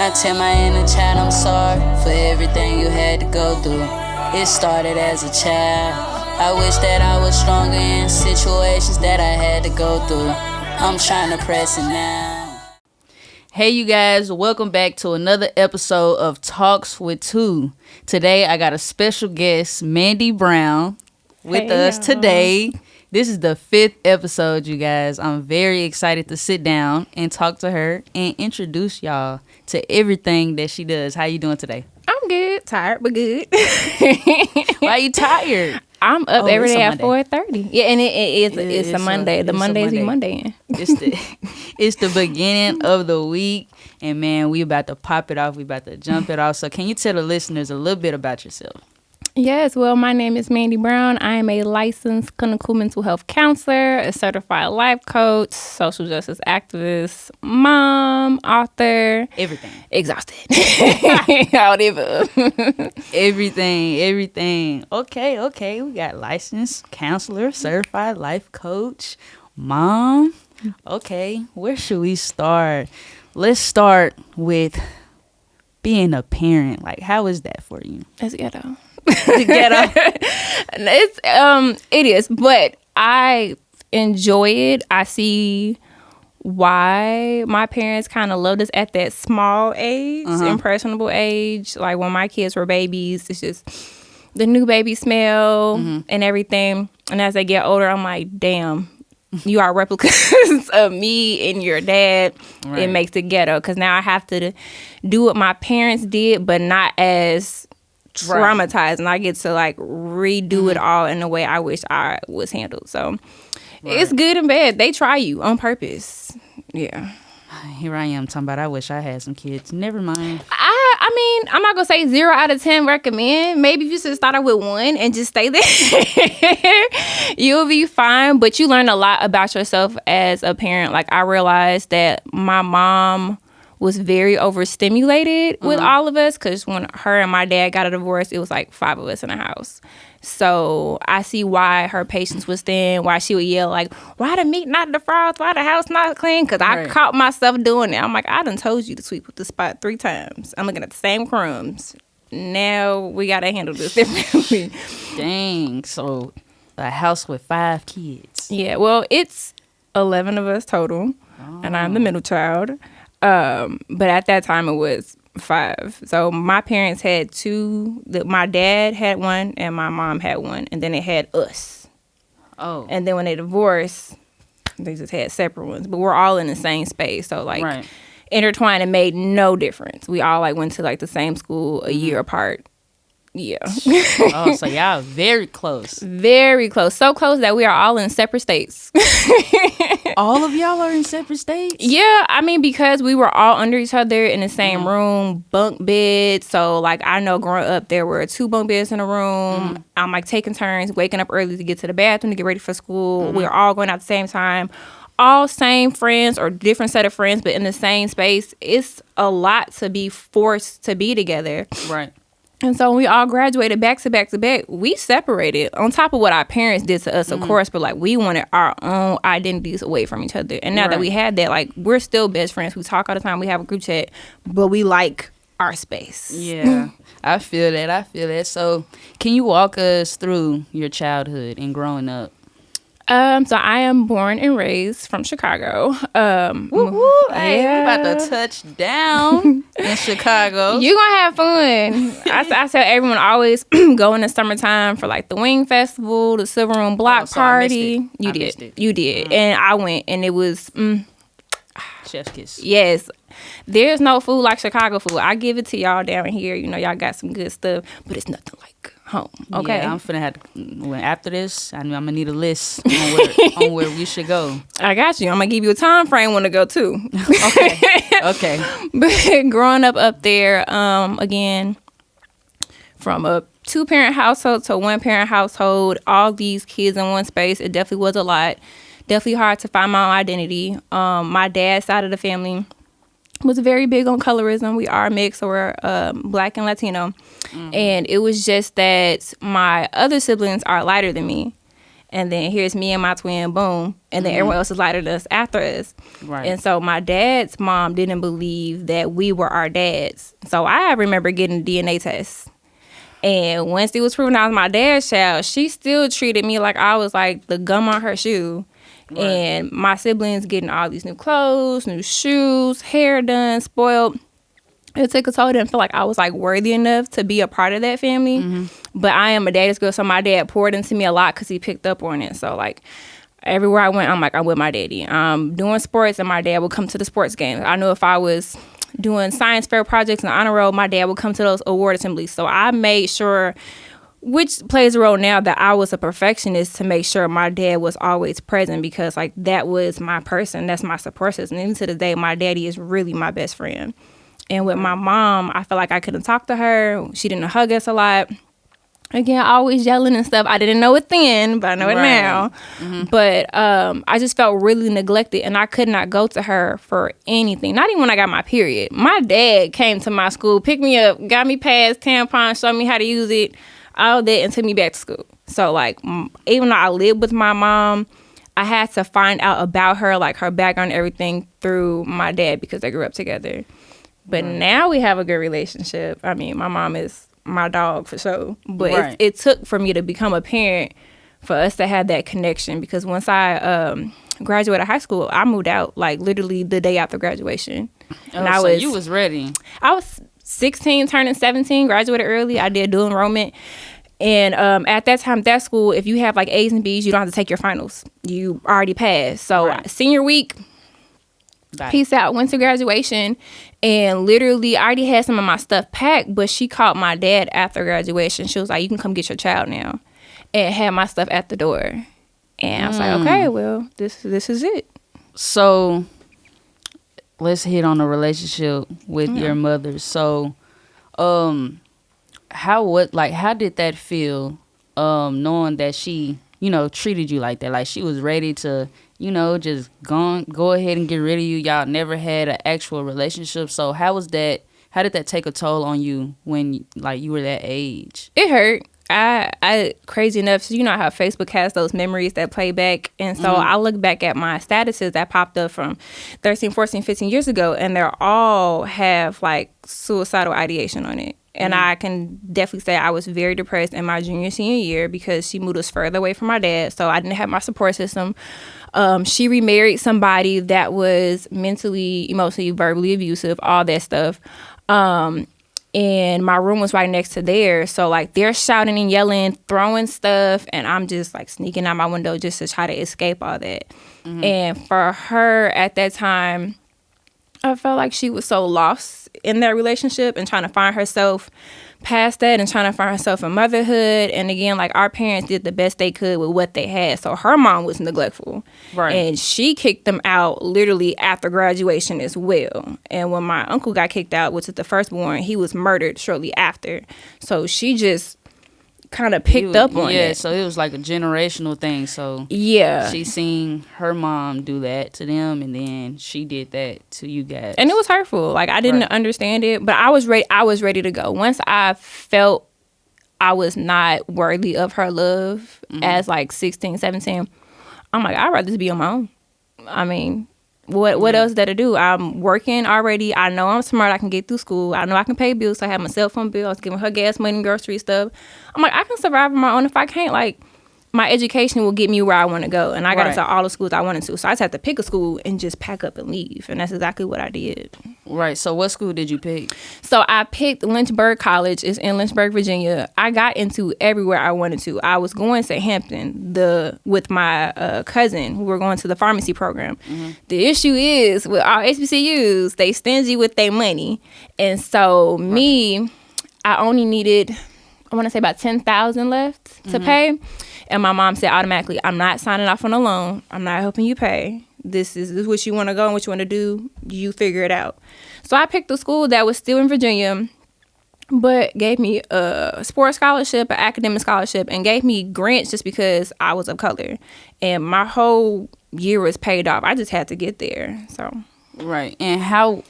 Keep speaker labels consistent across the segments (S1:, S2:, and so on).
S1: I tell my inner child I'm sorry for everything you had to go through. It started as a child. I wish that I was stronger in situations that I had to go through. I'm trying to press it now.
S2: Hey you guys, welcome back to another episode of Talks with Two. Today I got a special guest, Mandii Brown, with us today. This is the 5th episode, you guys. I'm very excited to sit down and talk to her and introduce y'all to everything that she does. How you doing today?
S3: I'm good. Tired, but good.
S2: Why you tired?
S3: I'm up every day at 4:30. Yeah, and it's a Monday. The Mondays be Monday.
S2: It's the beginning of the week, and man, we about to pop it off. We about to jump it off. So can you tell the listeners a little bit about yourself?
S3: Yes, well, my name is Mandii Brown. I am a licensed clinical mental health counselor, a certified life coach, social justice activist, mom, author.
S2: Everything.
S3: Exhausted. However.
S2: Everything. Okay. We got licensed counselor, certified life coach, mom. Okay, where should we start? Let's start with being a parent. Like, how is that for you?
S3: It's ghetto.
S2: It
S3: is, but I enjoy it. I see why my parents kind of loved us at that small age, impressionable age. Like when my kids were babies, it's just the new baby smell and everything. And as they get older, I'm like, damn, you are replicas of me and your dad. Right. It makes it ghetto because now I have to do what my parents did, but not as traumatized, and I get to like redo it all in the way I wish I was handled. So it's good and bad. They try you on purpose. Yeah.
S2: Here I am talking about I wish I had some kids. Never mind.
S3: I mean, I'm not gonna say 0 out of 10 recommend. Maybe if you just start out with 1 and just stay there, you'll be fine. But you learn a lot about yourself as a parent. Like I realized that my mom was very overstimulated with all of us because when her and my dad got a divorce, it was like 5 of us in the house. So I see why her patience was thin, why she would yell like, why the meat not defrosted, why the house not clean? Because I caught myself doing it. I'm like, I done told you to sweep the spot 3 times. I'm looking at the same crumbs. Now we got to handle this differently.
S2: Dang. So a house with 5 kids.
S3: Yeah, well, it's 11 of us total, and I'm the middle child. But at that time it was 5. So my parents had 2. My dad had 1 and my mom had 1, and then they had us. Oh. And then when they divorced, they just had separate ones. But we're all in the same space, so like intertwined and made no difference. We all like went to like the same school a year apart. Yeah.
S2: Oh, so y'all very close.
S3: Very close. So close that we are all in separate states.
S2: All of y'all are in separate states?
S3: Yeah, I mean, because we were all under each other in the same room, bunk beds. So, like, I know growing up, there were 2 bunk beds in a room. I'm, like, taking turns, waking up early to get to the bathroom to get ready for school. We were all going out at the same time. All same friends or different set of friends, but in the same space. It's a lot to be forced to be together.
S2: Right.
S3: And so when we all graduated back to back to back, we separated on top of what our parents did to us, of course, but like we wanted our own identities away from each other. And now that we had that, like we're still best friends. We talk all the time. We have a group chat, but we like our space.
S2: Yeah, I feel that. So can you walk us through your childhood and growing up?
S3: So I am born and raised from Chicago.
S2: Hey, we're about to touch down in Chicago.
S3: You gonna have fun. I tell everyone always go in the summertime for like the Wing Festival, the Silver Room Block Party. You did. And I went, and it was
S2: chef's kiss.
S3: Yes. There's no food like Chicago food. I give it to y'all down here. You know, y'all got some good stuff, but it's nothing like home. Okay.
S2: Yeah, I'm finna have to, after this, I'm gonna need a list on where we should go.
S3: I got you. I'm gonna give you a time frame when to go too.
S2: Okay.
S3: But growing up there, again, from a 2-parent household to a 1-parent household, all these kids in one space, it definitely was a lot. Definitely hard to find my own identity. My dad's side of the family was very big on colorism. We are mixed, so we're Black and Latino. And it was just that my other siblings are lighter than me. And then here's me and my twin, boom. And then everyone else is lighter than us after us.
S2: Right.
S3: And so my dad's mom didn't believe that we were our dads. So I remember getting a DNA test. And once it was proven I was my dad's child, she still treated me like I was like the gum on her shoe. Right. And my siblings getting all these new clothes, new shoes, hair done, spoiled. It took a toll. I didn't feel like I was like worthy enough to be a part of that family. But I am a daddy's girl, so my dad poured into me a lot because he picked up on it. So like everywhere I went, I'm like, I'm with my daddy. Doing sports, and my dad would come to the sports games. I know if I was doing science fair projects and honor roll, my dad would come to those award assemblies. So I made sure, which plays a role now, that I was a perfectionist to make sure my dad was always present, because like that was my person. That's my support system. Even to this day, my daddy is really my best friend. And with my mom, I felt like I couldn't talk to her. She didn't hug us a lot. Again, always yelling and stuff. I didn't know it then, but I know it now. But I just felt really neglected, and I could not go to her for anything. Not even when I got my period. My dad came to my school, picked me up, got me pads, tampons, showed me how to use it, all that, and took me back to school. So, like, even though I lived with my mom, I had to find out about her, like her background and everything, through my dad, because they grew up together. But now we have a good relationship. I mean, my mom is my dog for sure. But it took for me to become a parent for us to have that connection. Because once I graduated high school, I moved out like literally the day after graduation.
S2: And so you was ready.
S3: I was 16, turning 17, graduated early. I did dual enrollment. And at that time, that school, if you have like A's and B's, you don't have to take your finals. You already passed. So senior week, peace out, went to graduation, and literally I already had some of my stuff packed, but she called my dad after graduation. She was like, you can come get your child now, and had my stuff at the door. And I was like, okay, well, this is it.
S2: So let's hit on the relationship with your mother. So how did that feel, knowing that she, treated you like that? Like she was ready to, just go ahead and get rid of you. Y'all never had an actual relationship. So how did that take a toll on you when you were that age?
S3: It hurt. I crazy enough, so you know how Facebook has those memories that play back. And so I look back at my statuses that popped up from 13, 14, 15 years ago, and they all have like suicidal ideation on it. And I can definitely say I was very depressed in my senior year because she moved us further away from my dad. So I didn't have my support system. She remarried somebody that was mentally, emotionally, verbally abusive, all that stuff. And my room was right next to theirs. So like they're shouting and yelling, throwing stuff. And I'm just like sneaking out my window just to try to escape all that. And for her at that time, I felt like she was so lost in that relationship and trying to find herself past that and trying to find herself in motherhood. And again, like our parents did the best they could with what they had. So her mom was neglectful. Right. And she kicked them out literally after graduation as well. And when my uncle got kicked out, which is the firstborn, he was murdered shortly after. So she just kind of picked up on it.
S2: Yeah, so it was like a generational thing. So
S3: yeah,
S2: she seen her mom do that to them, and then she did that to you guys.
S3: And it was hurtful. Like I didn't understand it, but I was ready. I was ready to go. Once I felt I was not worthy of her love as like 16, 17, I'm like, I'd rather just be on my own. I mean, what else did I do? I'm working already. I know I'm smart. I can get through school. I know I can pay bills. So I have my cell phone bill. I was giving her gas money and grocery stuff. I'm like, I can survive on my own. If I can't, like, my education will get me where I want to go. And I got into all the schools I wanted to. So I just had to pick a school and just pack up and leave. And that's exactly what I did.
S2: Right. So what school did you pick?
S3: So I picked Lynchburg College. It's in Lynchburg, Virginia. I got into everywhere I wanted to. I was going to Hampton with my cousin who were going to the pharmacy program. The issue is with our HBCUs, they stingy with their money. And so I only needed, I want to say about $10,000 left to pay. And my mom said automatically, I'm not signing off on a loan. I'm not helping you pay. This is what you want to go and what you want to do. You figure it out. So I picked a school that was still in Virginia, but gave me a sports scholarship, an academic scholarship, and gave me grants just because I was of color. And my whole year was paid off. I just had to get there. So
S2: right. And how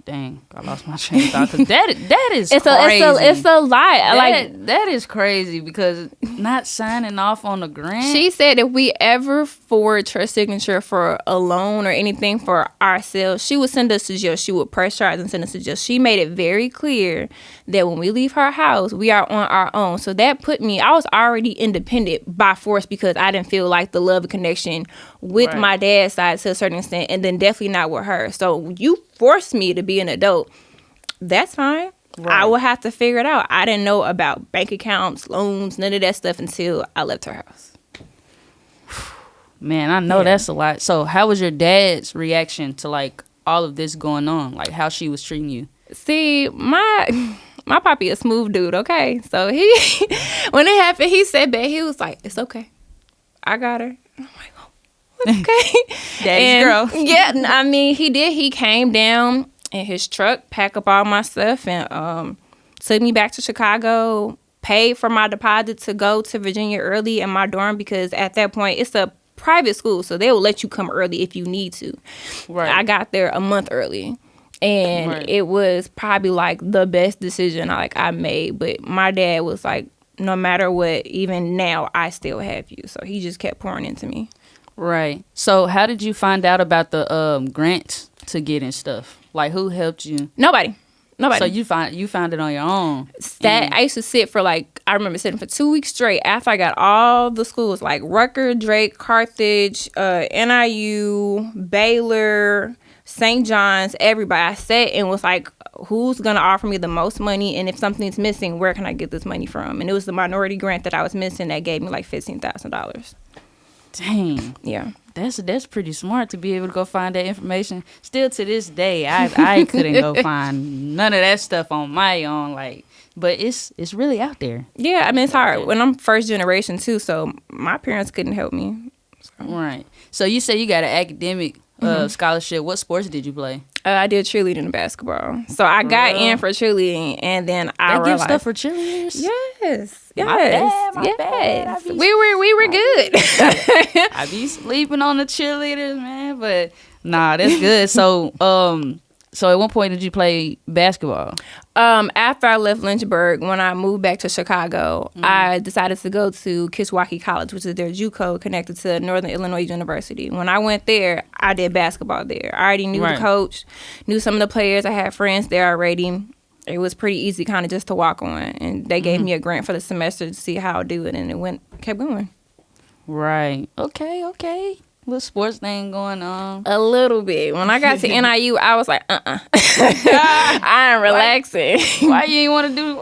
S2: Dang, I lost my train of thought. 'Cause that is
S3: It's
S2: crazy.
S3: it's a lot. Like
S2: That is crazy because not signing off on the grant.
S3: she said, if we ever forged her signature for a loan or anything for ourselves, she would send us to jail. She would pressurize and send us to jail. She made it very clear that when we leave her house, we are on our own. So that put me, I was already independent by force because I didn't feel like the love and connection with
S2: Right.
S3: my dad's side to a certain extent, and then definitely not with her. So you forced me to be an adult. That's fine.
S2: Right.
S3: I will have to figure it out. I didn't know about bank accounts, loans, none of that stuff until I left her house.
S2: Man, I know that's a lot. So how was your dad's reaction to like all of this going on? Like how she was treating you?
S3: See, my poppy a smooth dude, okay? So he, when it happened, he said back, he was like, it's okay. I got her. I'm like, oh, okay.
S2: Daddy's girl.
S3: Yeah, I mean, he did. He came down in his truck, packed up all my stuff, and took me back to Chicago, paid for my deposit to go to Virginia early in my dorm because at that point, it's a private school, so they will let you come early if you need to.
S2: Right.
S3: I got there a month early. And
S2: Right.
S3: it was probably like the best decision I made. But my dad was like, no matter what, even now, I still have you. So he just kept pouring into me.
S2: Right. So how did you find out about the grants to get and stuff? Like who helped you?
S3: Nobody.
S2: So you found it on your own.
S3: I used to sit for I remember sitting for 2 weeks straight after I got all the schools like Rutgers, Drake, Carthage, NIU, Baylor, St. John's, everybody. I sat and was like, who's going to offer me the most money? And if something's missing, where can I get this money from? And it was the minority grant that I was missing that gave me like $15,000.
S2: Dang.
S3: Yeah.
S2: That's pretty smart to be able to go find that information. Still to this day, I couldn't go find none of that stuff on my own. But it's really out there.
S3: Yeah, I mean, it's hard. When I'm first generation too, so my parents couldn't help me.
S2: Right. So you say you got an academic scholarship. What sports did you play?
S3: I did cheerleading and basketball. So I got in for cheerleading, and then I
S2: They give
S3: realized
S2: stuff for cheerleaders?
S3: Yes.
S2: My bad.
S3: We were good.
S2: I be sleeping on the cheerleaders, man. But nah, that's good. So so at one point did you play basketball?
S3: After I left Lynchburg, when I moved back to Chicago, I decided to go to Kishwaukee College, which is their JUCO connected to Northern Illinois University. When I went there, I did basketball there. I already knew the coach, knew some of the players. I had friends there already. It was pretty easy kind of just to walk on. And they gave me a grant for the semester to see how I do it, and it kept going.
S2: Right. Okay. Little sports thing going on.
S3: A little bit. When I got to NIU, I was like, I am relaxing.
S2: Why you ain't want to do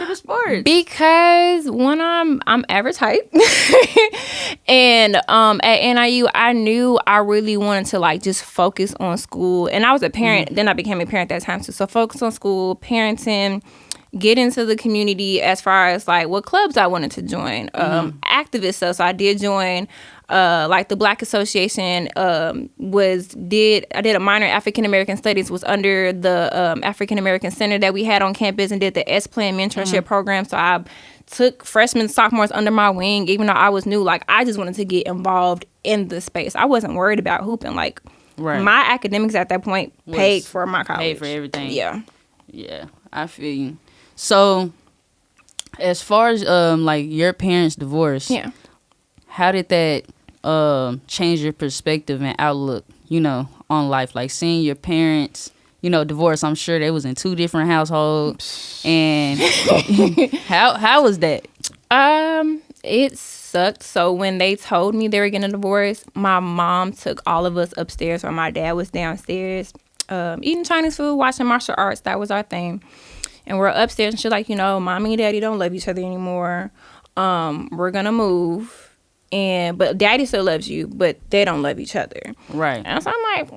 S2: the sports?
S3: Because when I'm average height, and at NIU, I knew I really wanted to just focus on school. And I was a parent. Then I became a parent at that time too. So focus on school, parenting, get into the community as far as what clubs I wanted to join. Activist stuff. So I did join the Black Association. I did a minor in African American Studies, was under the African American Center that we had on campus, and did the S-Plan mentorship program. So I took freshmen, sophomores under my wing, even though I was new. I just wanted to get involved in the space. I wasn't worried about hooping. My academics at that point paid for my college.
S2: Paid for everything.
S3: Yeah,
S2: I feel you. So as far as your parents' divorce, how did that change your perspective and outlook, on life? Seeing your parents, divorce, I'm sure they was in two different households. And how was that?
S3: It sucked. So when they told me they were getting a divorce, my mom took all of us upstairs while my dad was downstairs, eating Chinese food, watching martial arts. That was our thing. And we're upstairs, and she's like, mommy and daddy don't love each other anymore. We're gonna move. But daddy still loves you, but they don't love each other.
S2: Right.
S3: And so I'm like,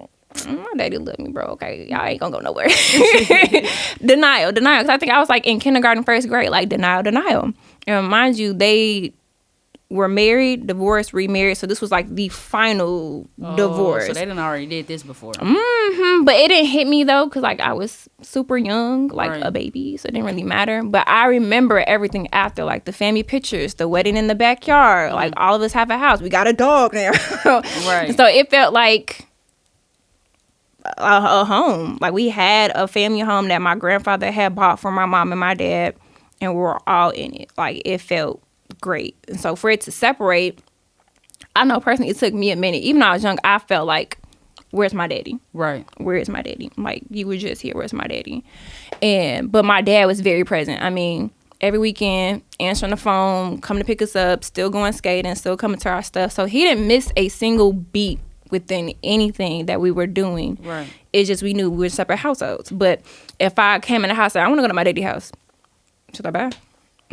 S3: my daddy love me, bro. Okay, y'all ain't gonna go nowhere. Denial. Because I think I was in kindergarten, first grade, denial. And mind you, they were married, divorced, remarried. So this was the final divorce.
S2: So they done already did this before.
S3: But it didn't hit me though, because I was super young, a baby, so it didn't really matter. But I remember everything after, the family pictures, the wedding in the backyard, all of us have a house. We got a dog now.
S2: Right.
S3: So it felt like a home. Like, we had a family home that my grandfather had bought for my mom and my dad, and we were all in it. Like, it felt great. And so for it to separate, I know personally it took me a minute. Even though I was young, I felt like, where's my daddy?
S2: Right.
S3: Where is my daddy? Like, you were just here. Where's my daddy? But my dad was very present. I mean, every weekend, answering the phone, coming to pick us up, still going skating, still coming to our stuff. So he didn't miss a single beat within anything that we were doing.
S2: Right.
S3: It's just we knew we were separate households. But if I came in the house, I want to go to my daddy's house. Should I buy?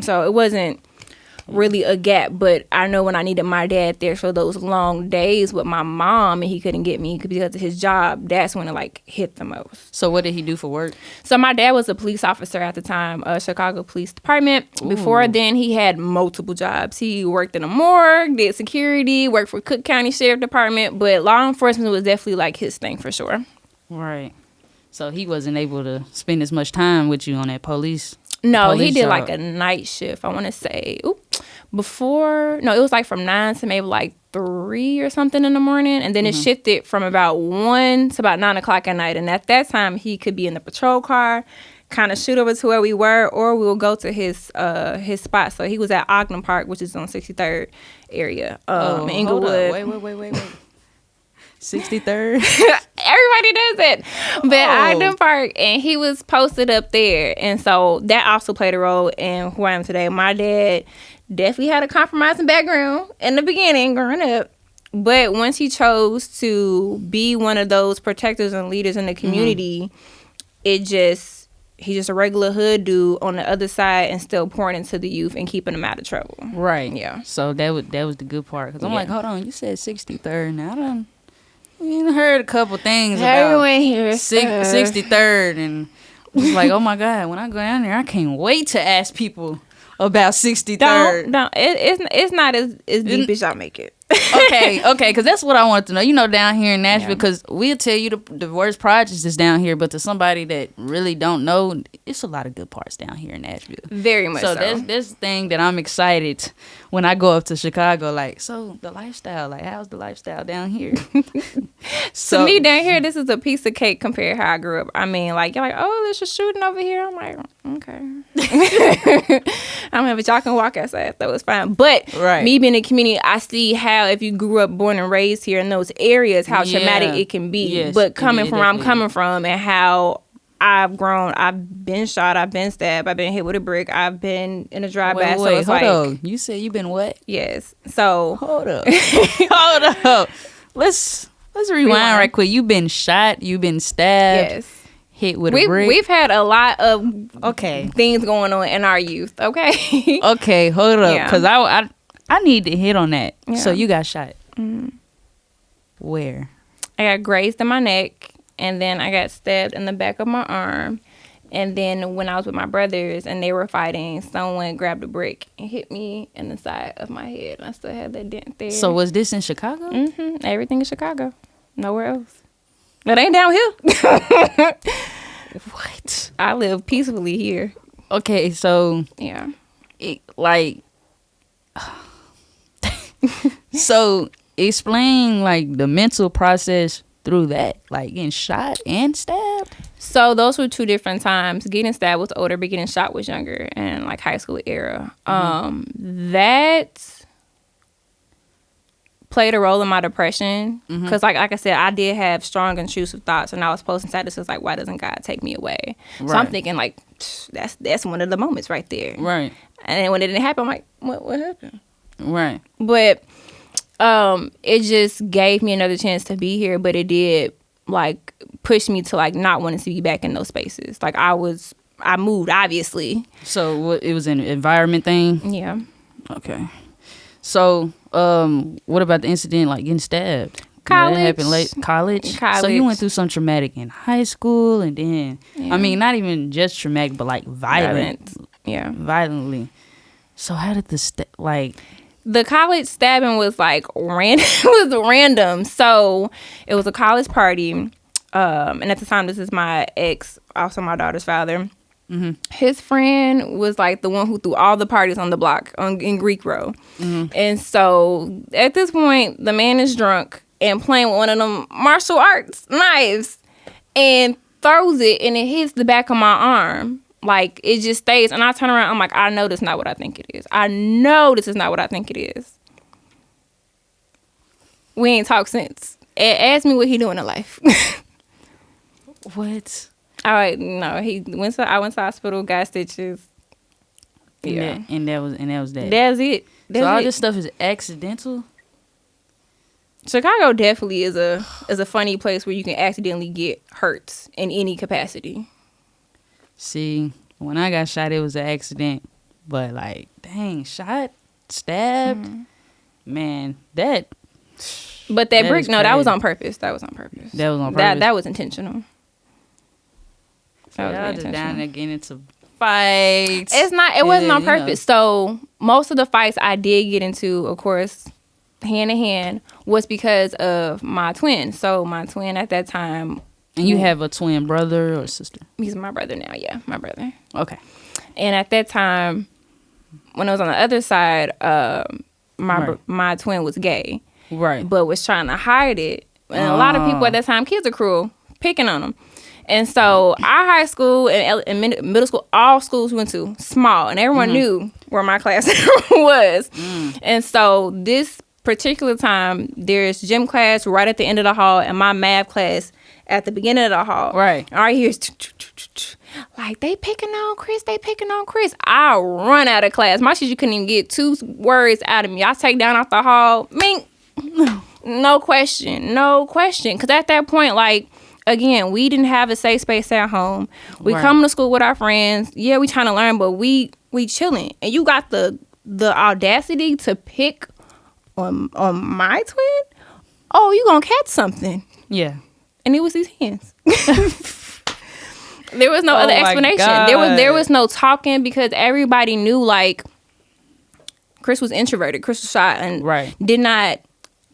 S3: So it wasn't really a gap, but I know when I needed my dad there for those long days with my mom and he couldn't get me because of his job, that's when it like hit the most.
S2: So what did he do for work?
S3: So my dad was a police officer at the time, Chicago Police Department. Ooh. Before then, he had multiple jobs. He worked in a morgue, did security, worked for Cook County Sheriff Department, but law enforcement was definitely like his thing for sure.
S2: Right. So he wasn't able to spend as much time with you on that police.
S3: No,
S2: police
S3: he did
S2: job.
S3: like a night shift. I want to say, it was like from 9 to maybe like 3 or something in the morning. And then it shifted from about 1 to about 9 o'clock at night. And at that time, he could be in the patrol car, kind of shoot over to where we were, or we would go to his spot. So he was at Ogden Park, which is on 63rd area, in Inglewood.
S2: Wait. 63rd?
S3: Everybody does it. But Ogden Park, and he was posted up there. And so that also played a role in who I am today. My dad definitely had a compromising background in the beginning growing up. But once he chose to be one of those protectors and leaders in the community, he's just a regular hood dude on the other side and still pouring into the youth and keeping them out of trouble.
S2: Right.
S3: Yeah.
S2: So that was the good part. Because I'm like, hold on, you said 63rd. Now I heard a couple things
S3: Everyone
S2: about
S3: hears
S2: 63rd, and just like, oh my God, when I go down there, I can't wait to ask people about 63rd.
S3: Don't. It's not as deep as y'all make it.
S2: okay, because that's what I want to know. You know, down here in Nashville, because we'll tell you the worst projects is down here, but to somebody that really don't know, it's a lot of good parts down here in Nashville.
S3: Very much so.
S2: So that's the thing that I'm excited when I go up to Chicago. Like, so the lifestyle, like, how's the lifestyle down here?
S3: To me, down here, this is a piece of cake compared to how I grew up. I mean, like, you're like, oh, there's a shooting over here. I'm like, okay. I mean, but y'all can walk outside. That was fine. But me being in the community, I see how if you grew up born and raised here in those areas, how traumatic it can be. Yes, but coming from where I'm coming from and how I've grown, I've been shot, I've been stabbed, I've been hit with a brick, I've been in a drive-by. So it's
S2: hold on. You said you've been what?
S3: Yes. So
S2: hold up. Hold up. Let's rewind right quick. You've been shot, you've been stabbed.
S3: Yes.
S2: Hit with a brick.
S3: We've had a lot of things going on in our youth. Okay.
S2: Okay, hold up, because I need to hit on that.
S3: Yeah.
S2: So you got shot. Where?
S3: I got grazed in my neck, and then I got stabbed in the back of my arm. And then when I was with my brothers and they were fighting, someone grabbed a brick and hit me in the side of my head. I still have that dent there.
S2: So was this in Chicago?
S3: Mm-hmm. Everything in Chicago. Nowhere else. It ain't down here.
S2: What?
S3: I live peacefully here.
S2: Okay, so
S3: yeah,
S2: so explain like the mental process through that, like getting shot and stabbed.
S3: So those were two different times. Getting stabbed was older, but getting shot was younger, and like high school era. That played a role in my depression because like I said, I did have strong intrusive thoughts, and I was posting statuses like, why doesn't God take me away? So I'm thinking like, that's one of the moments right there.
S2: Right.
S3: And then when it didn't happen, I'm like, what happened?
S2: Right.
S3: But it just gave me another chance to be here, but it did like push me to like not wanting to be back in those spaces. Like I moved, obviously.
S2: So it was an environment thing?
S3: Yeah.
S2: Okay. So what about the incident, like getting stabbed?
S3: College.
S2: That happened late. College? So you went through some traumatic in high school, and then, I mean, not even just traumatic, but like violent.
S3: Yeah.
S2: Violently. So how did
S3: the college stabbing was like random. So it was a college party. And at the time, this is my ex, also my daughter's father. Mm-hmm. His friend was like the one who threw all the parties on the block in Greek Row. Mm-hmm. And so at this point, the man is drunk and playing with one of them martial arts knives. and throws it, and it hits the back of my arm. Like, it just stays. And I turn around, I'm like, I know this is not what I think it is. I know this is not what I think it is. We ain't talked since. Ask me what he doing in life.
S2: What?
S3: All right, no, I went to the hospital, got stitches. Yeah.
S2: And that was that.
S3: That's it.
S2: So all this stuff is accidental?
S3: Chicago definitely is a funny place where you can accidentally get hurt in any capacity.
S2: See, when I got shot, it was an accident. But, like, dang, shot, stabbed, man, that...
S3: But that brick, no, that was on purpose. That was on purpose.
S2: That was on purpose?
S3: That was intentional.
S2: That was y'all just down there getting into fights.
S3: It wasn't on purpose. So, most of the fights I did get into, of course, hand in hand, was because of my twin. So, my twin at that time...
S2: And you have a twin brother or sister?
S3: He's my brother now, yeah, my brother.
S2: Okay.
S3: And at that time, when I was on the other side, my twin was gay.
S2: Right.
S3: But was trying to hide it. And a lot of people at that time, kids are cruel, picking on them. And so our high school and middle school, all schools we went to, small. And everyone knew where my class was. And so this particular time, there's gym class right at the end of the hall and my math class at the beginning of the hall.
S2: Right.
S3: All I hear is like, they picking on Chris. I run out of class. My teacher couldn't even get 2 words out of me. I take down off the hall. Mink. No question. Because at that point, like, again, we didn't have a safe space at home. We come to school with our friends. Yeah, we trying to learn, but we chilling. And you got the audacity to pick on my twin? Oh, you gonna catch something.
S2: Yeah.
S3: And it was his hands. There was no other explanation. There was no talking because everybody knew, like, Chris was introverted. Chris was shy and did not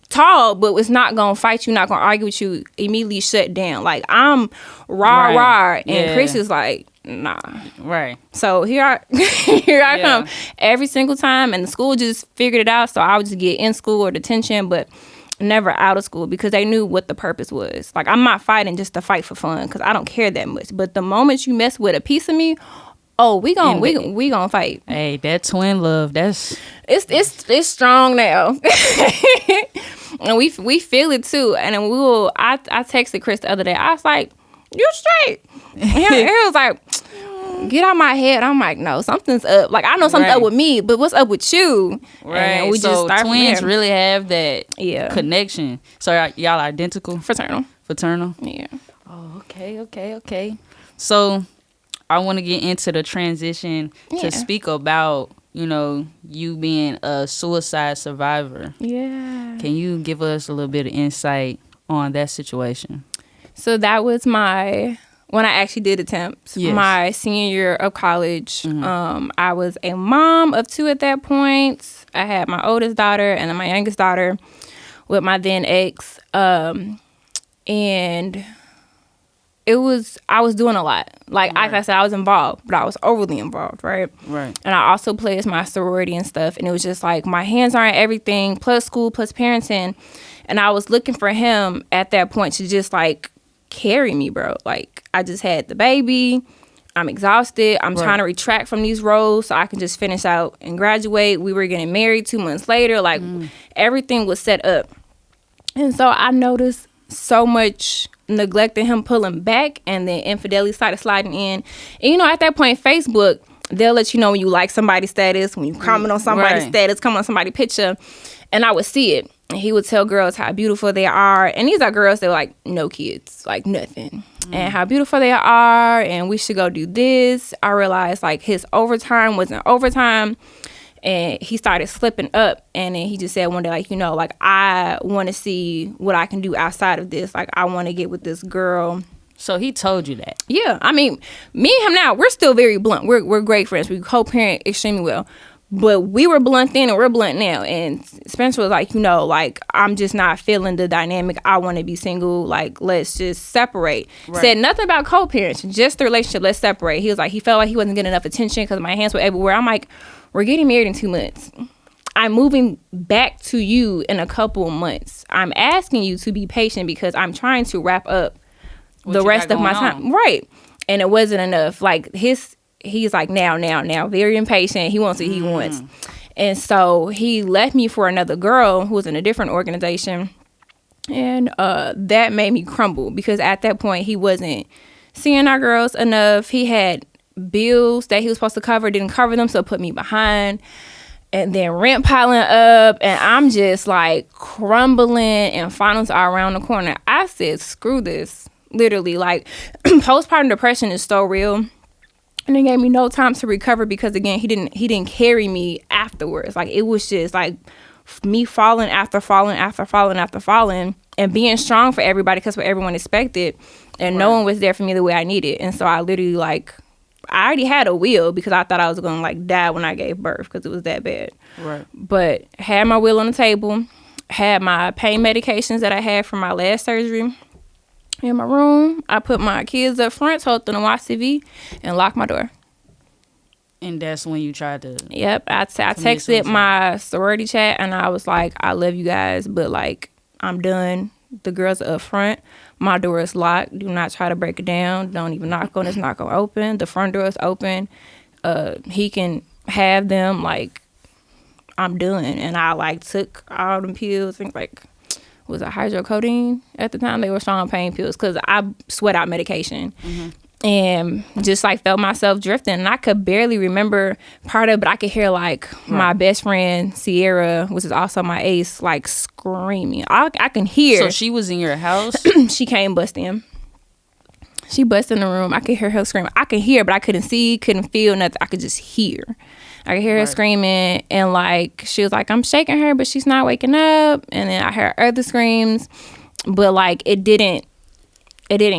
S3: talk, but was not gonna fight you, not gonna argue with you, immediately shut down. Like, I'm rah, and Chris is like, nah.
S2: Right.
S3: So here I come every single time, and the school just figured it out. So I would just get in school or detention, but never out of school because they knew what the purpose was. Like, I'm not fighting just to fight for fun because I don't care that much. But the moment you mess with a piece of me, oh, we gonna fight.
S2: Hey, that twin love, that's
S3: it's strong now. And we feel it too. And then I texted Chris the other day. I was like, you straight. And he was like, get out my head. I'm like, no, something's up. Like, I know something's up with me, but what's up with you?
S2: Right.
S3: And we just start
S2: twins really have that connection. So y'all identical?
S3: Fraternal. Yeah.
S2: Oh, okay. So I want to get into the transition to speak about, you being a suicide survivor.
S3: Yeah.
S2: Can you give us a little bit of insight on that situation?
S3: So that was when I actually did attempt my senior year of college. I was a mom of 2 at that point. I had my oldest daughter and then my youngest daughter with my then ex. And I was doing a lot. Like I said, I was involved, but I was overly involved, right?
S2: Right.
S3: And I also played as my sorority and stuff. And it was just like my hands are on everything, plus school, plus parenting. And I was looking for him at that point to just like carry me, bro. Like, I just had the baby. I'm exhausted. I'm trying to retract from these roles so I can just finish out and graduate. We were getting married 2 months later. Like, everything was set up. And so I noticed so much neglect in him pulling back, and then infidelity started sliding in. And, at that point, Facebook, they'll let you know when you like somebody's status, when you comment on somebody's status, comment on somebody's picture. And I would see it. And he would tell girls how beautiful they are. And these are girls that were like, no kids, like nothing. And how beautiful they are. And we should go do this. I realized like his overtime wasn't overtime. And he started slipping up. And then he just said one day, like, like, I want to see what I can do outside of this. Like, I want to get with this girl.
S2: So he told you that?
S3: Yeah. I mean, me and him now, we're still very blunt. We're great friends. We co-parent extremely well. But we were blunt then and we're blunt now. And Spencer was like, like, I'm just not feeling the dynamic. I want to be single. Like, let's just separate. Said nothing about co-parents, just the relationship. Let's separate. He was like, he felt like he wasn't getting enough attention because my hands were everywhere. I'm like, we're getting married in 2 months. I'm moving back to you in a couple of months. I'm asking you to be patient because I'm trying to wrap up the rest of my time. Right. And it wasn't enough. Like he's like now, very impatient. He wants what he wants. And so he left me for another girl who was in a different organization. And that made me crumble because at that point he wasn't seeing our girls enough. He had bills that he was supposed to cover, didn't cover them, so it put me behind. And then rent piling up, and I'm just like crumbling, and finals are around the corner. I said, screw this. Literally, like, postpartum depression is so real. And it gave me no time to recover because, again, he didn't carry me afterwards. Like, it was just like me falling after falling, and being strong for everybody because what everyone expected. And no one was there for me the way I needed. And so I literally, like, I already had a will because I thought I was going to, like, die when I gave birth because it was that bad.
S2: Right.
S3: But had my will on the table, had my pain medications that I had from my last surgery in my room. I put my kids up front, told them to watch TV, and locked my door.
S2: And that's when you tried to...
S3: Yep. I texted my sorority chat, and I was like, I love you guys, but, like, I'm done. The girls are up front. My door is locked. Do not try to break it down. Don't even knock on it. It's not going to open. The front door is open. He can have them. Like, I'm done. And I, like, took all them pills. I think, like, was it hydrocodone at the time? They were strong pain pills because I sweat out medication. And just, like, felt myself drifting. And I could barely remember part of it, but I could hear, like, my best friend, Sierra, which is also my ace, like, screaming. I can hear.
S2: So she was in your house?
S3: She came bust in. She bust in the room. I could hear her screaming. I could hear, but I couldn't see, couldn't feel nothing. I could just hear. I could hear her screaming. And, like, she was like, I'm shaking her, but she's not waking up. And then I heard other screams. But, like, it didn't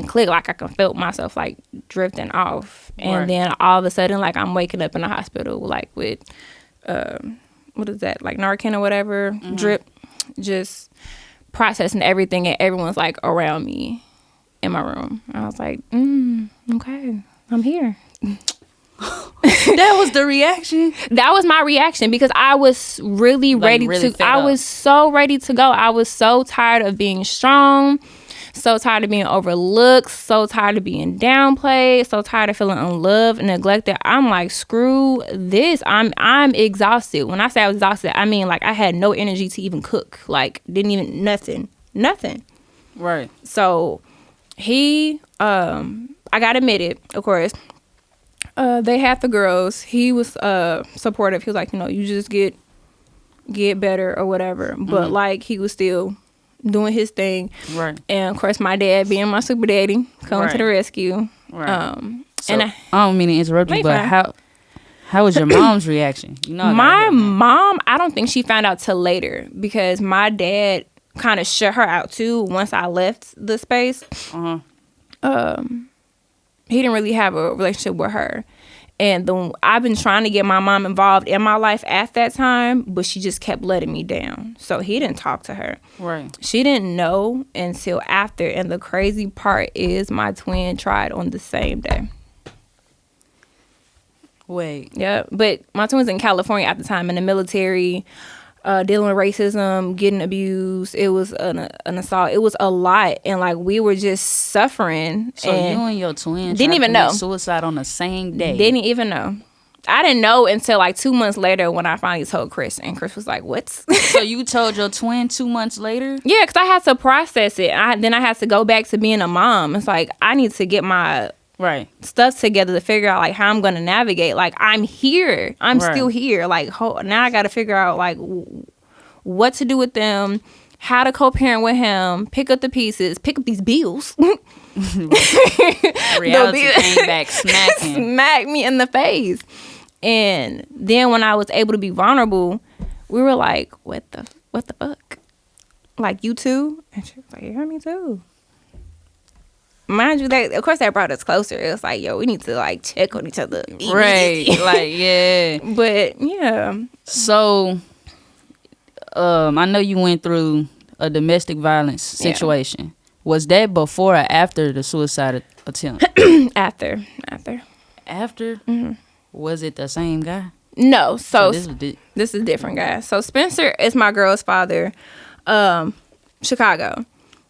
S3: click. Like, I could feel myself, like, drifting off. And then all of a sudden, like, I'm waking up in the hospital, like, with, what is that, like, Narcan or whatever, drip, just processing everything. And everyone's, like, around me in my room. I was like, okay, I'm here.
S2: That was the reaction?
S3: That was my reaction because I was really ready I was so ready to go. I was so tired of being strong. So tired of being overlooked, so tired of being downplayed, so tired of feeling unloved and neglected. I'm like, screw this. I'm exhausted. When I say I was exhausted, I mean, like, I had no energy to even cook. Like, didn't even, nothing.
S2: Right.
S3: So I got admitted, of course. They had the girls. He was supportive. He was like, you just get better or whatever. But, like, he was still doing his thing. Right. And of course my dad being my super daddy coming to the rescue. Right.
S2: So, and I don't mean to interrupt you, but how was your mom's reaction?
S3: My mom, I don't think she found out till later because my dad kind of shut her out too once I left the space. He didn't really have a relationship with her. And I've been trying to get my mom involved in my life at that time, but she just kept letting me down. So he didn't talk to her. Right. She didn't know until after. And the crazy part is my twin tried on the same day.
S2: Wait.
S3: Yeah. But my twin was in California at the time in the military, dealing with racism, getting abused. It was an assault. It was a lot. And, like, we were just suffering.
S2: So you and your twin
S3: didn't even know
S2: suicide on the same day?
S3: Didn't even know. I didn't know until, like, 2 months later when I finally told Chris. And Chris was like, what?
S2: So you told your twin 2 months later?
S3: Yeah, because I had to process it. Then I had to go back to being a mom. It's like, I need to get my stuff together to figure out, like, how I'm going to navigate. Like, I'm here. I'm still here. Like, now I got to figure out, like, what to do with them, how to co-parent with him, pick up the pieces, pick up these bills.
S2: Reality came back smacking.
S3: Smacked me in the face. And then when I was able to be vulnerable, we were like, what the fuck? Like, you too? And she was like, yeah, me too. Mind you, of course that brought us closer. It was like, yo, we need to, like, check on each other.
S2: Right. Like, yeah.
S3: But, yeah.
S2: So, I know you went through a domestic violence situation. Yeah. Was that before or after the suicide attempt?
S3: After?
S2: Mm-hmm. Was it the same guy?
S3: No. So this is a different guy. So Spencer is my girl's father, Chicago.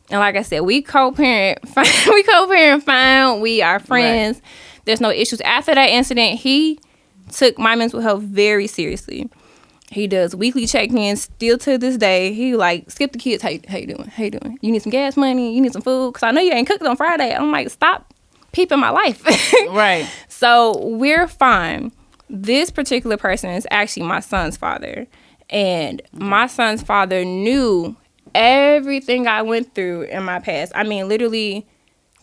S3: And like I said, we co-parent fine. We co-parent fine. We are friends. Right. There's no issues. After that incident, he took my mental health very seriously. He does weekly check-ins still to this day. He like, Skip the kids. How you doing? How you doing? You need some gas money? You need some food? Because I know you ain't cooked on Friday. I'm like, stop peeping my life.
S2: Right.
S3: So we're fine. This particular person is actually my son's father. And my son's father knew everything I went through in my past. I mean, literally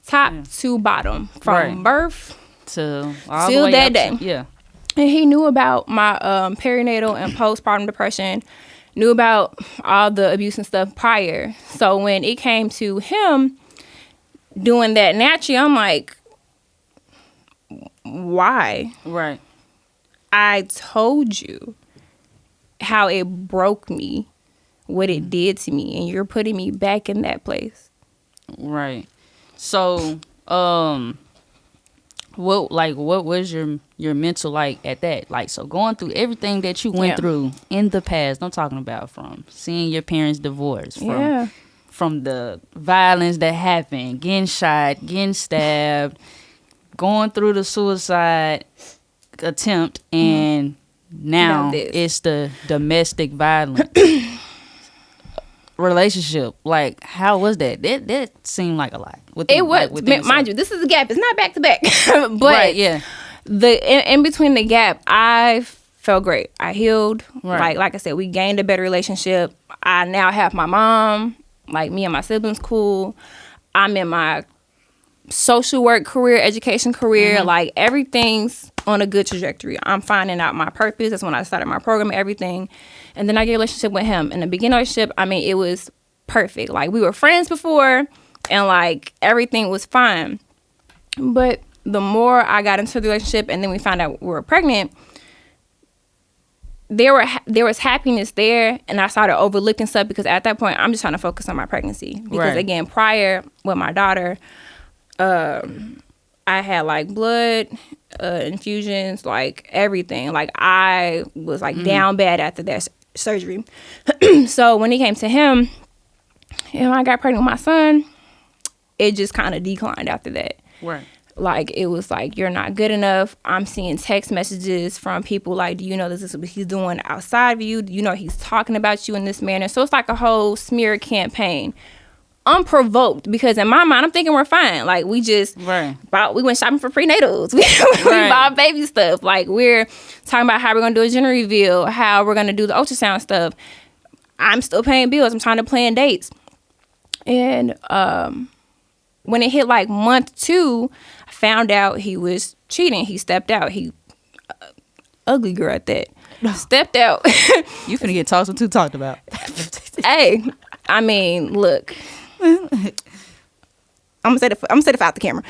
S3: top to bottom. From birth
S2: to all
S3: till
S2: the way
S3: that
S2: up
S3: day.
S2: Yeah.
S3: And he knew about my perinatal and postpartum depression, knew about all the abuse and stuff prior. So when it came to him doing that naturally, I'm like, why?
S2: Right.
S3: I told you how it broke me, what it did to me, and you're putting me back in that place.
S2: Right. So, what was your mental like at that? Like, so going through everything that you went through in the past, I'm talking about from seeing your parents divorced, from the violence that happened, getting shot, getting stabbed, going through the suicide attempt, and now it's the domestic violence relationship. Like, how was that? That seemed like a lot.
S3: It was, mind you, this is a gap. It's not back to back, but
S2: right, yeah.
S3: The in between the gap, I felt great. I healed.
S2: Right.
S3: Like I said, we gained a better relationship. I now have my mom. Like, me and my siblings cool. I'm in my social work career, education career. Like, everything's on a good trajectory. I'm finding out my purpose. That's when I started my program, everything. And then I get a relationship with him. In the beginning of the relationship, I mean, it was perfect. Like, we were friends before, and like everything was fine. But the more I got into the relationship, and then we found out we were pregnant, there was happiness there, and I started overlooking stuff because at that point I'm just trying to focus on my pregnancy. Because again, prior with my daughter, I had like blood infusions, like everything. Like, I was like down bad after that surgery. So when it came to him, and I got pregnant with my son, it just kind of declined after that.
S2: Right.
S3: Like, it was like, you're not good enough. I'm seeing text messages from people like, do you know this is what he's doing outside of you? Do you know he's talking about you in this manner? So it's like a whole smear campaign. Unprovoked, because in my mind, I'm thinking we're fine. Like, we just we went shopping for prenatals. We bought baby stuff. Like, we're talking about how we're going to do a gender reveal, how we're going to do the ultrasound stuff. I'm still paying bills. I'm trying to plan dates. And when it hit like month 2, I found out he was cheating. He stepped out. He ugly girl at that. Stepped out.
S2: You finna get tossed and talked about.
S3: Hey, I mean, look. I'm gonna say it out the camera.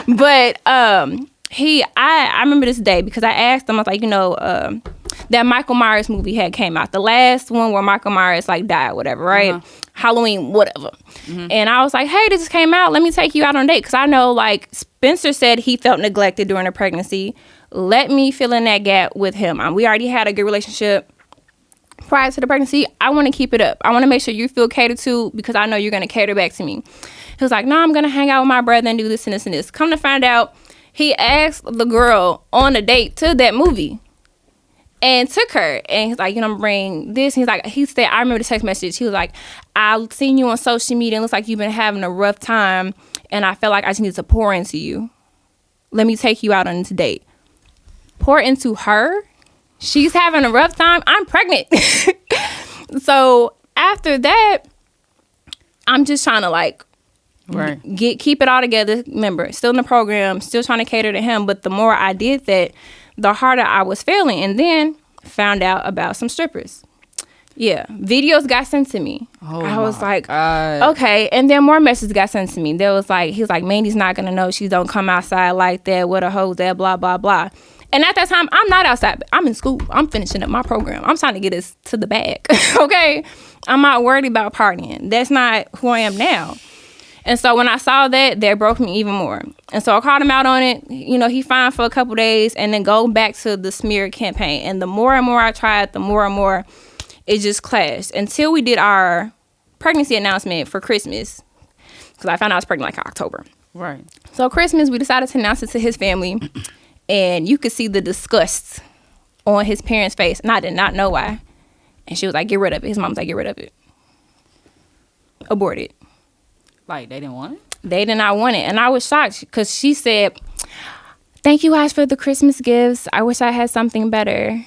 S3: But I remember this day because I asked him, I was like, that Michael Myers movie had came out, the last one where Michael Myers like died, whatever, right? Halloween, whatever. And I was like, hey, this just came out. Let me take you out on a date, because I know like Spencer said he felt neglected during the pregnancy. Let me fill in that gap with him. We already had a good relationship prior to the pregnancy. I want to keep it up. I want to make sure you feel catered to, because I know you're going to cater back to me. He was like, no, I'm going to hang out with my brother and do this and this and this. Come to find out, he asked the girl on a date to that movie and took her. And he's like, bring this. He's like, he said, I remember the text message. He was like, I've seen you on social media. It looks like you've been having a rough time. And I felt like I just need to pour into you. Let me take you out on this date. Pour into her? She's having a rough time. I'm pregnant. So after that, I'm just trying to like keep it all together. Remember, still in the program, still trying to cater to him. But the more I did that, the harder I was failing. And then found out about some strippers. Yeah, videos got sent to me. I was like, okay. And then more messages got sent to me. There was like, he was like, Mandy's not gonna know. She don't come outside like that. What a hoes that, blah, blah, blah. And at that time, I'm not outside. I'm in school. I'm finishing up my program. I'm trying to get us to the bag. Okay? I'm not worried about partying. That's not who I am now. And so when I saw that broke me even more. And so I called him out on it. He fine for a couple days and then go back to the smear campaign. And the more and more I tried, the more and more it just clashed. Until we did our pregnancy announcement for Christmas because I found out I was pregnant like October.
S2: Right.
S3: So Christmas, we decided to announce it to his family, and you could see the disgust on his parents' face, and I did not know why. And she was like, "Get rid of it." His mom was like, "Get rid of it. Abort it."
S2: Like, they didn't want it?
S3: They did not want it. And I was shocked because she said, "Thank you guys for the Christmas gifts. I wish I had something better."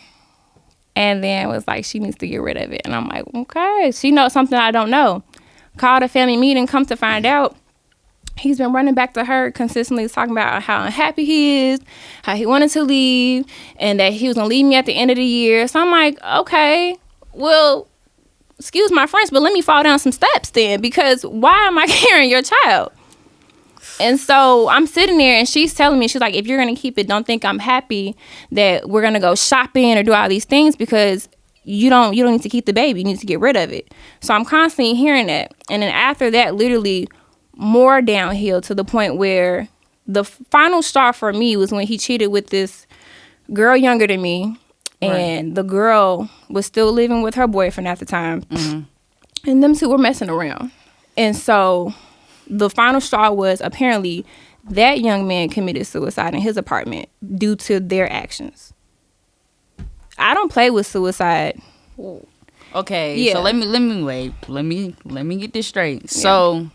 S3: And then it was like, she needs to get rid of it. And I'm like, okay, she knows something I don't know. Called a family meeting, come to find out, he's been running back to her consistently talking about how unhappy he is, how he wanted to leave, and that he was going to leave me at the end of the year. So I'm like, okay, well, excuse my French, but let me fall down some steps then, because why am I carrying your child? And so I'm sitting there, and she's telling me, she's like, if you're going to keep it, don't think I'm happy that we're going to go shopping or do all these things, because you don't need to keep the baby. You need to get rid of it. So I'm constantly hearing that. And then after that, literally more downhill to the point where the final straw for me was when he cheated with this girl younger than me. And the girl was still living with her boyfriend at the time. Mm-hmm. And them two were messing around. And so the final straw was apparently that young man committed suicide in his apartment due to their actions. I don't play with suicide.
S2: Okay,
S3: Yeah.
S2: so let me wait. Let me get this straight. Yeah. So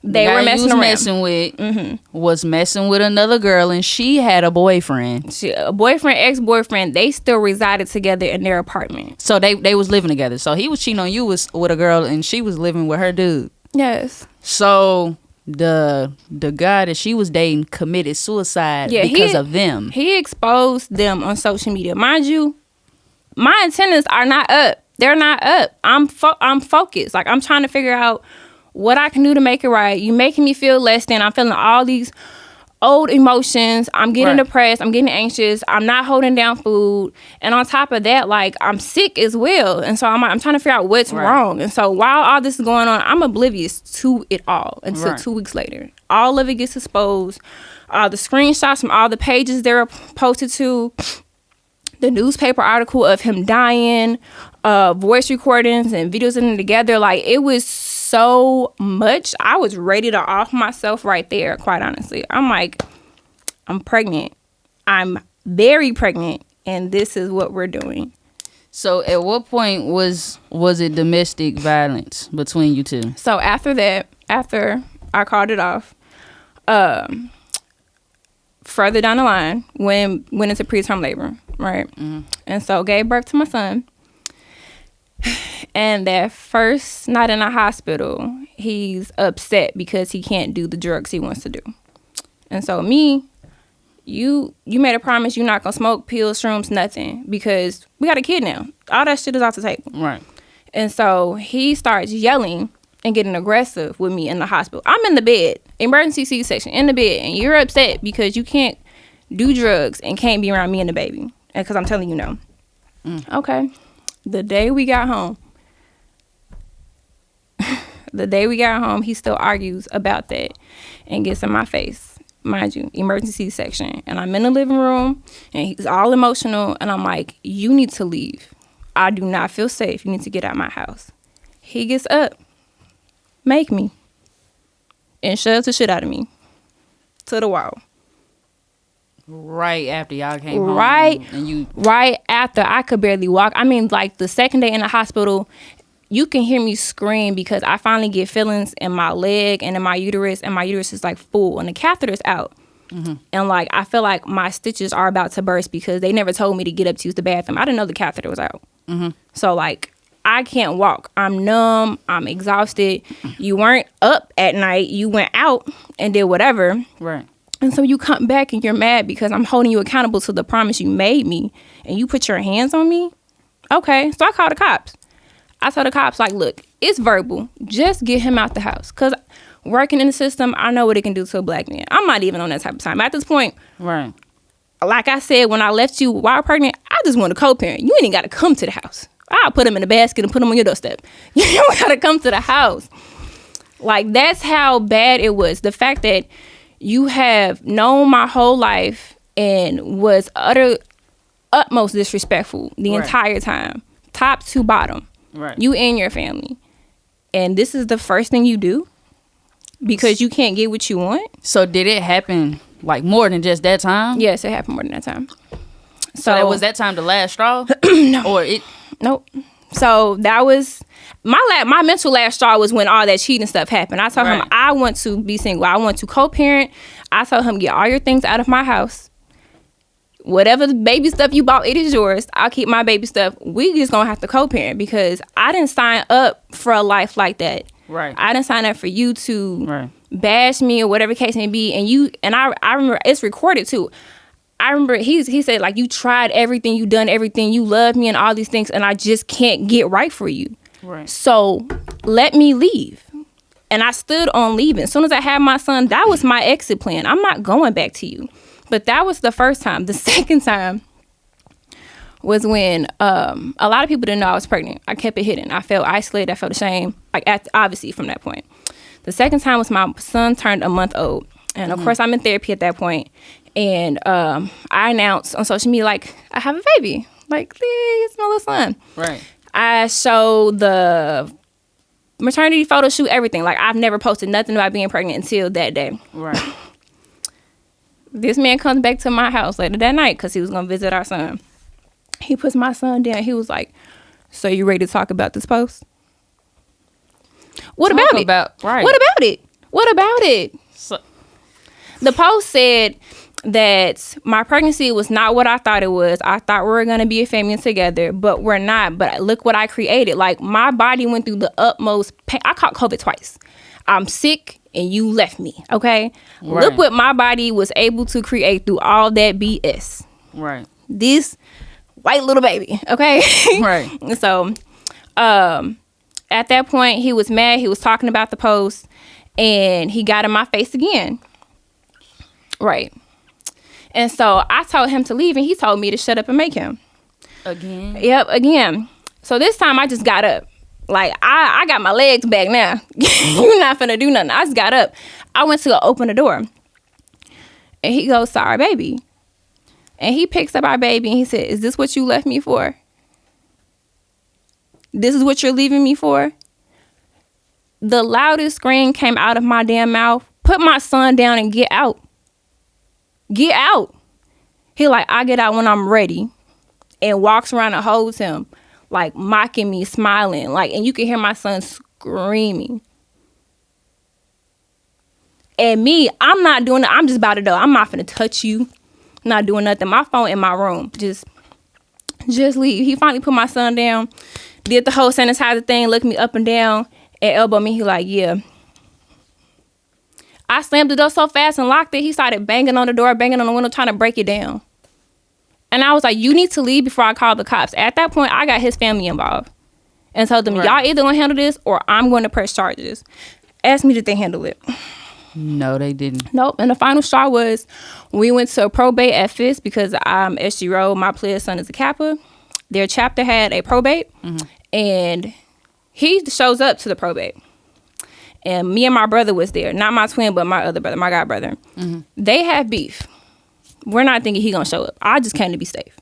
S3: they were messing around.
S2: Was messing with another girl, and she had a boyfriend.
S3: A boyfriend, ex-boyfriend. They still resided together in their apartment.
S2: So they was living together. So he was cheating on you with a girl, and she was living with her dude.
S3: Yes.
S2: So the guy that she was dating committed suicide because of them.
S3: He exposed them on social media. Mind you, my antennas are not up. They're not up. I'm focused. Like, I'm trying to figure out what I can do to make it right. You making me feel less than. I'm feeling all these old emotions. I'm getting depressed. I'm getting anxious. I'm not holding down food. And on top of that, like, I'm sick as well. And so I'm trying to figure out what's wrong. And so while all this is going on, I'm oblivious to it all until 2 weeks later. All of it gets exposed. The screenshots from all the pages they were posted to, the newspaper article of him dying, voice recordings and videos of them together. Like, it was so much. I was ready to off myself right there, quite honestly. I'm like, I'm pregnant. I'm very pregnant, and this is what we're doing.
S2: So at what point was it domestic violence between you two?
S3: So after that, after I called it off, further down the line, went into preterm labor, right? Mm-hmm. And so gave birth to my son. And that first night in the hospital, he's upset because he can't do the drugs he wants to do. And so you made a promise you're not going to smoke, pills, shrooms, nothing, because we got a kid now. All that shit is off the table.
S2: Right.
S3: And so he starts yelling and getting aggressive with me in the hospital. I'm in the bed, emergency C-section, in the bed, and you're upset because you can't do drugs and can't be around me and the baby. Because I'm telling you no. Okay. The day we got home, he still argues about that and gets in my face. Mind you, emergency section. And I'm in the living room, and he's all emotional. And I'm like, you need to leave. I do not feel safe. You need to get out of my house. He gets up, make me, and shoves the shit out of me to the wall.
S2: Right after y'all came home.
S3: Right after I could barely walk. I mean, like, the second day in the hospital, you can hear me scream because I finally get feelings in my leg and in my uterus, and my uterus is like full and the catheter's out. Mm-hmm. And like, I feel like my stitches are about to burst because they never told me to get up to use the bathroom. I didn't know the catheter was out. Mm-hmm. So like, I can't walk. I'm numb. I'm exhausted. You weren't up at night. You went out and did whatever.
S2: Right.
S3: And so you come back and you're mad because I'm holding you accountable to the promise you made me, and you put your hands on me? Okay. So I called the cops. I told the cops, like, look, it's verbal. Just get him out the house. Because working in the system, I know what it can do to a black man. I'm not even on that type of time. At this point,
S2: right.
S3: Like I said, when I left you while pregnant, I just want to co-parent. You ain't even got to come to the house. I'll put him in a basket and put him on your doorstep. You don't got to come to the house. Like, that's how bad it was. The fact that you have known my whole life and was utmost disrespectful the entire time, top to bottom.
S2: Right.
S3: You and your family. and this is the first thing you do because you can't get what you want.
S2: So did it happen like more than just that time?
S3: Yes, it happened more than that time.
S2: So that was that time the last straw?
S3: No.
S2: Or it?
S3: Nope. So that was my mental last straw was when all that cheating stuff happened. I told him I want to be single. I want to co-parent. I told him, get all your things out of my house. Whatever the baby stuff you bought, it is yours. I'll keep my baby stuff. We just gonna have to co-parent because I didn't sign up for a life like that.
S2: Right.
S3: I didn't sign up for you to bash me or whatever case may be. And I remember it's recorded too. I remember he said, like, you tried everything, you done everything, you love me and all these things, and I just can't get right for you.
S2: Right.
S3: So let me leave. And I stood on leaving. As soon as I had my son, that was my exit plan. I'm not going back to you. But that was the first time. The second time was when a lot of people didn't know I was pregnant. I kept it hidden. I felt isolated. I felt ashamed, obviously from that point. The second time was my son turned a month old. And, of course, I'm in therapy at that point. And I announced on social media, like, I have a baby. Like, it's my little son.
S2: Right.
S3: I showed the maternity photo shoot, everything. Like, I've never posted nothing about being pregnant until that day.
S2: Right.
S3: This man comes back to my house later that night because he was going to visit our son. He puts my son down. He was like, so you ready to talk about this post? What about it?
S2: Right.
S3: What about it? What about it?
S2: So,
S3: the post said that my pregnancy was not what I thought it was. I thought we were going to be a family together, but we're not. But look what I created. Like, my body went through the utmost pain. I caught COVID twice. I'm sick and you left me, okay? Right. Look what my body was able to create through all that BS.
S2: Right.
S3: This white little baby, okay?
S2: Right.
S3: So, at that point, he was mad. He was talking about the post, and he got in my face again. Right. And so I told him to leave, and he told me to shut up and make him.
S2: Again?
S3: Yep, again. So this time I just got up. Like, I got my legs back now. You're not finna do nothing. I just got up. I went to go open the door. And he goes, sorry, baby. And he picks up our baby, and he said, is this what you left me for? This is what you're leaving me for? The loudest scream came out of my damn mouth. Put my son down and get out. Get out. He like, I get out when I'm ready. And walks around and holds him, like, mocking me, smiling. Like, and you can hear my son screaming. And me, I'm not doing it. I'm just about to go. I'm not finna touch you. Not doing nothing. My phone in my room. Just leave. He finally put my son down. Did the whole sanitizer thing. Looked me up and down. And elbowed me. He like, yeah. I slammed the door so fast and locked it. He started banging on the door, banging on the window, trying to break it down. And I was like, you need to leave before I call the cops. At that point, I got his family involved. And told them, y'all either gonna handle this or I'm going to press charges. Asked me, did they handle it?
S2: No, they didn't.
S3: Nope. And the final straw was we went to probate at Fisk because I'm SG Road. My pledge son is a Kappa. Their chapter had a probate. Mm-hmm. And he shows up to the probate. And me and my brother was there. Not my twin, but my other brother, my god brother. Mm-hmm. They have beef. We're not thinking he gonna show up. I just came to be safe.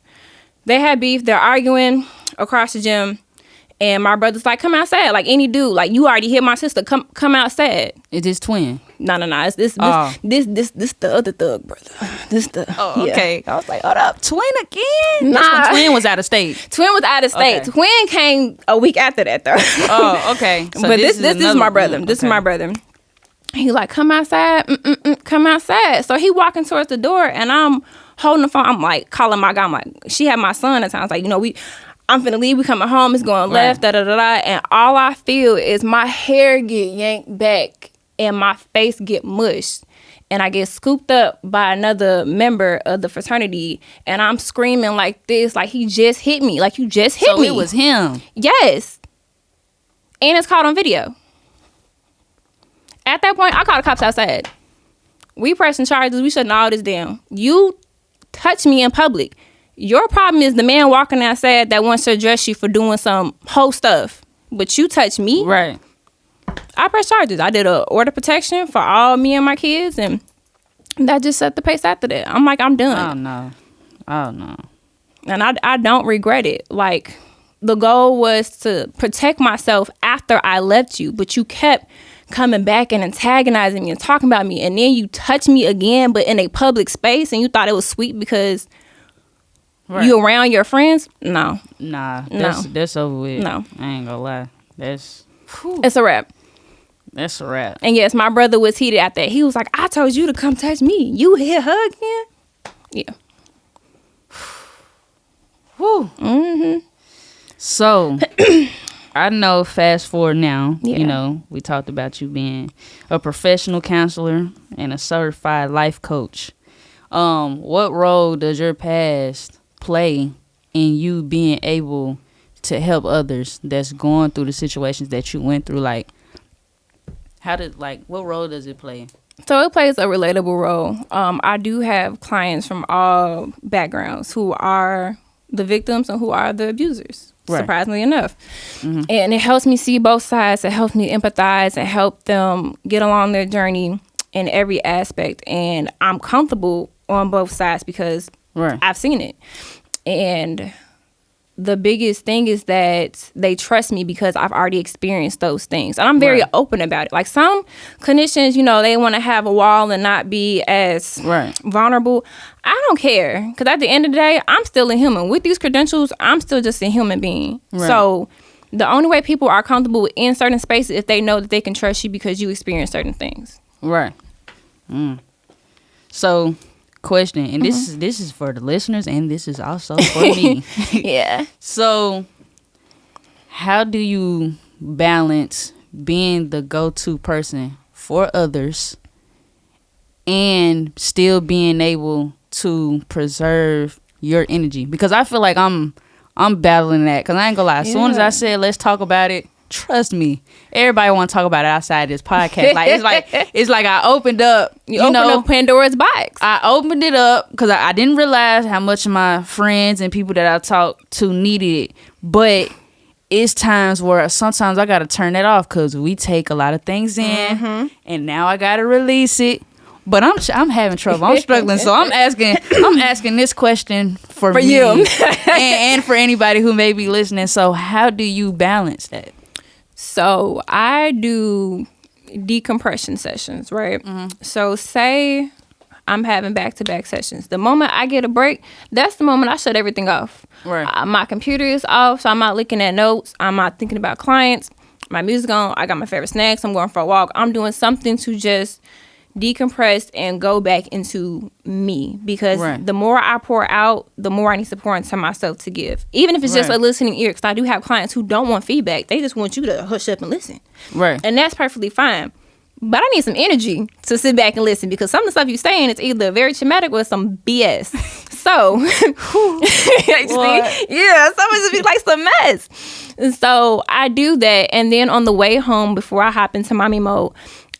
S3: They had beef. They're arguing across the gym. And my brother's like, come outside. Like any dude. Like, you already hit my sister. Come outside.
S2: It's his twin.
S3: No. It's this the other thug brother. This the
S2: okay.
S3: I was like, hold up.
S2: Twin again?
S3: Nah.
S2: That's when twin was out of state.
S3: Twin was out of state.
S2: Okay.
S3: Twin came a week after that though.
S2: Oh, okay. So
S3: but this is my brother. This is my brother. He like, come outside. Come outside. So he walking towards the door and I'm holding the phone. I'm like calling my guy. I'm like, she had my son at times. Like, I'm finna leave. We coming home. It's going left. Da da da da. And all I feel is my hair get yanked back and my face get mushed. And I get scooped up by another member of the fraternity. And I'm screaming like this. Like, he just hit me. Like, you just hit me.
S2: So it was him.
S3: Yes. And it's caught on video. At that point, I called the cops outside. We pressing charges. We shutting all this down. You touch me in public. Your problem is the man walking outside that wants to address you for doing some whole stuff. But you touch me.
S2: Right.
S3: I pressed charges. I did a order protection for all me and my kids. And that just set the pace after that. I'm like, I'm done.
S2: Oh, no.
S3: And I don't regret it. Like, the goal was to protect myself after I left you, but you kept coming back and antagonizing me and talking about me, and then you touched me again, but in a public space, and you thought it was sweet because you around your friends. Nah,
S2: that's over with.
S3: No,
S2: I ain't gonna lie,
S3: it's a wrap.
S2: That's a wrap.
S3: And yes, my brother was heated at that. He was like, I told you to come touch me, you hit her again. Yeah.
S2: Whew.
S3: Mm-hmm.
S2: So I know, fast forward now,
S3: Yeah.
S2: you know, we talked about you being a professional counselor and a certified life coach. What role does your past play in you being able to help others that's going through the situations that you went through? Like, what role does it play?
S3: So it plays a relatable role. I do have clients from all backgrounds who are the victims and who are the abusers. Right. Surprisingly enough. Mm-hmm. And it helps me see both sides. It helps me empathize and help them get along their journey in every aspect. And I'm comfortable on both sides because I've seen it. And the biggest thing is that they trust me because I've already experienced those things. And I'm very open about it. Like some clinicians, you know, they want to have a wall and not be as vulnerable. I don't care. Because at the end of the day, I'm still a human. With these credentials, I'm still just a human being. Right. So the only way people are comfortable in certain spaces is if they know that they can trust you because you experience certain things.
S2: Right. So, question, and this is for the listeners, and this is also for me.
S3: Yeah.
S2: So, how do you balance being the go-to person for others and still being able to preserve your energy? Because I feel like I'm battling that. Because I ain't gonna lie, as soon as I said let's talk about it, trust me, everybody want to talk about it outside this podcast. Like it's like I opened up. You
S3: opened
S2: know,
S3: up Pandora's box.
S2: I opened it up because I didn't realize how much of my friends and people that I talk to needed it. But it's times where sometimes I gotta turn that off because we take a lot of things in, and now I gotta release it. But I'm having trouble. I'm struggling. So I'm asking this question for me
S3: you
S2: and for anybody who may be listening. So how do you balance that?
S3: So I do decompression sessions, right? So say I'm having back-to-back sessions. The moment I get a break, that's the moment I shut everything off. Right. My computer is off, so I'm not looking at notes. I'm not thinking about clients. My music on. I got my favorite snacks. I'm going for a walk. I'm doing something to just decompress and go back into me, because the more I pour out, the more I need to pour into myself to give, even if it's just a listening ear, because I do have clients who don't want feedback. They just want you to hush up and listen, and that's perfectly fine. But I need some energy to sit back and listen, because some of the stuff you're saying is either very traumatic or some BS. So some of it be like some mess. And so I do that, and then on the way home, before I hop into mommy mode,